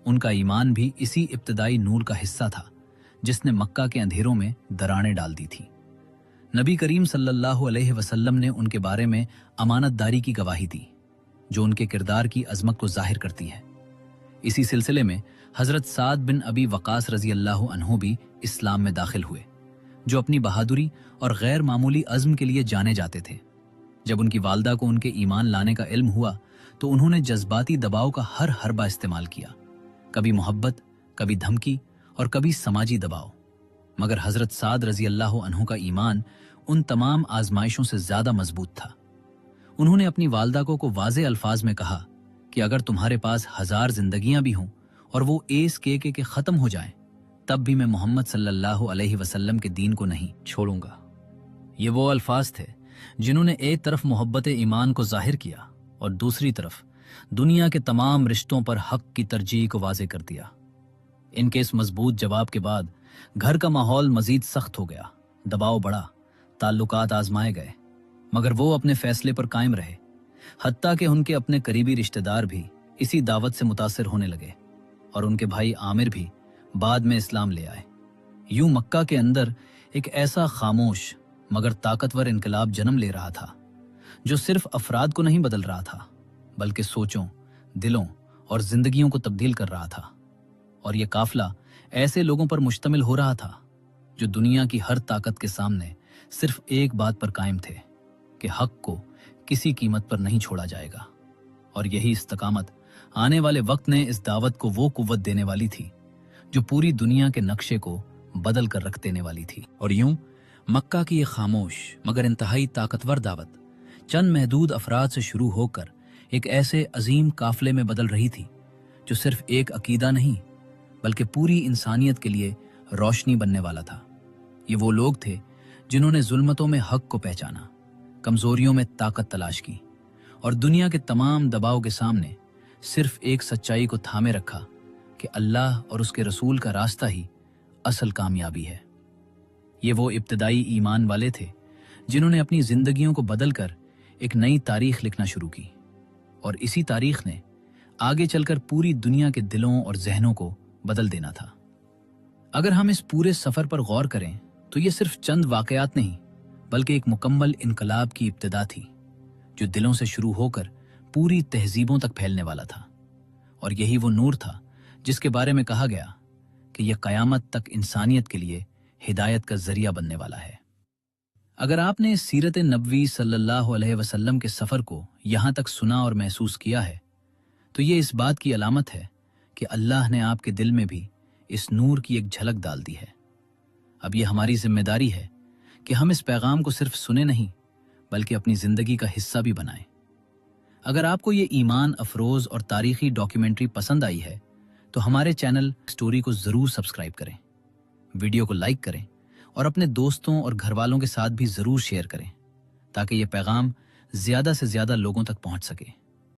उनका ईमान भी इसी इब्तिदाई नूर का हिस्सा था जिसने मक्का के अंधेरों में दरारें डाल दी थी। नबी करीम सल्लल्लाहु अलैहि वसल्लम ने उनके बारे में अमानतदारी की गवाही दी। जो उनके किरदार की अजमत को जाहिर करती है। इसी सिलसिले में हजरत साद बिन अबी वकास रजी अल्लाह अन्हु भी इस्लाम में दाखिल हुए, जो अपनी बहादुरी और गैर मामूली अज़्म के लिए जाने जाते थे। जब उनकी वालदा को उनके ईमान लाने का इल्म हुआ तो उन्होंने जज्बाती दबाव का हर हरबा इस्तेमाल किया, कभी मोहब्बत, कभी धमकी और कभी समाजी दबाव। मगर हजरत साद रजी अल्लाह अन्हु का ईमान उन तमाम आजमाइशों से ज्यादा मजबूत था। उन्होंने अपनी वालदा को वाज़े अल्फाज में कहा कि अगर तुम्हारे पास 1000 जिंदगियां भी हों और वो एस के खत्म हो जाएं, तब भी मैं मोहम्मद सल्लल्लाहु अलैहि वसल्लम के दीन को नहीं छोड़ूंगा। ये वो अल्फाज थे जिन्होंने एक तरफ मोहब्बत ईमान को जाहिर किया और दूसरी तरफ दुनिया के तमाम रिश्तों पर हक की तरजीह को वाज़े कर दिया। इनके इस मजबूत जवाब के बाद घर का माहौल मजीद सख्त हो गया, दबाव बढ़ा, ताल्लुकात आजमाए गए, मगर वो अपने फैसले पर कायम रहे। हत्ता कि उनके अपने करीबी रिश्तेदार भी इसी दावत से मुतासिर होने लगे और उनके भाई आमिर भी बाद में इस्लाम ले आए। यूं मक्का के अंदर एक ऐसा खामोश मगर ताकतवर इनकलाब जन्म ले रहा था, जो सिर्फ अफराद को नहीं बदल रहा था, बल्कि सोचों, दिलों और जिंदगियों को तब्दील कर रहा था। और यह काफिला ऐसे लोगों पर मुश्तमिल हो रहा था जो दुनिया की हर ताकत के सामने सिर्फ एक बात पर कायम थे कि हक को किसी कीमत पर नहीं छोड़ा जाएगा। और यही इस्तकामत आने वाले वक्त ने इस दावत को वो कुव्वत देने वाली थी जो पूरी दुनिया के नक्शे को बदल कर रख देने वाली थी। और यूं मक्का की ये खामोश मगर इंतहाई ताकतवर दावत चंद महदूद अफराद से शुरू होकर एक ऐसे अजीम काफिले में बदल रही थी जो सिर्फ एक अकीदा नहीं बल्कि पूरी इंसानियत के लिए रोशनी बनने वाला था। ये वो लोग थे जिन्होंने जुल्मतों में हक को पहचाना, कमजोरियों में ताकत तलाश की और दुनिया के तमाम दबाव के सामने सिर्फ एक सच्चाई को थामे रखा कि अल्लाह और उसके रसूल का रास्ता ही असल कामयाबी है। ये वो इब्तदाई ईमान वाले थे जिन्होंने अपनी जिंदगियों को बदलकर एक नई तारीख लिखना शुरू की और इसी तारीख ने आगे चलकर पूरी दुनिया के दिलों और जहनों को बदल देना था। अगर हम इस पूरे सफर पर गौर करें तो ये सिर्फ चंद वाकयात नहीं बल्कि एक मुकम्मल इनकलाब की इब्तिदा थी जो दिलों से शुरू होकर पूरी तहजीबों तक फैलने वाला था। और यही वो नूर था जिसके बारे में कहा गया कि यह कयामत तक इंसानियत के लिए हिदायत का जरिया बनने वाला है। अगर आपने सीरत नबवी सल्लल्लाहु अलैहि वसल्लम के सफर को यहां तक सुना और महसूस किया है तो ये इस बात की अलामत है कि अल्लाह ने आपके दिल में भी इस नूर की एक झलक डाल दी है। अब यह हमारी जिम्मेदारी है कि हम इस पैगाम को सिर्फ सुने नहीं बल्कि अपनी जिंदगी का हिस्सा भी बनाएं। अगर आपको ये ईमान अफरोज और तारीखी डॉक्यूमेंट्री पसंद आई है तो हमारे चैनल स्टोरी को जरूर सब्सक्राइब करें, वीडियो को लाइक करें और अपने दोस्तों और घर वालों के साथ भी जरूर शेयर करें ताकि ये पैगाम ज्यादा से ज्यादा लोगों तक पहुंच सके।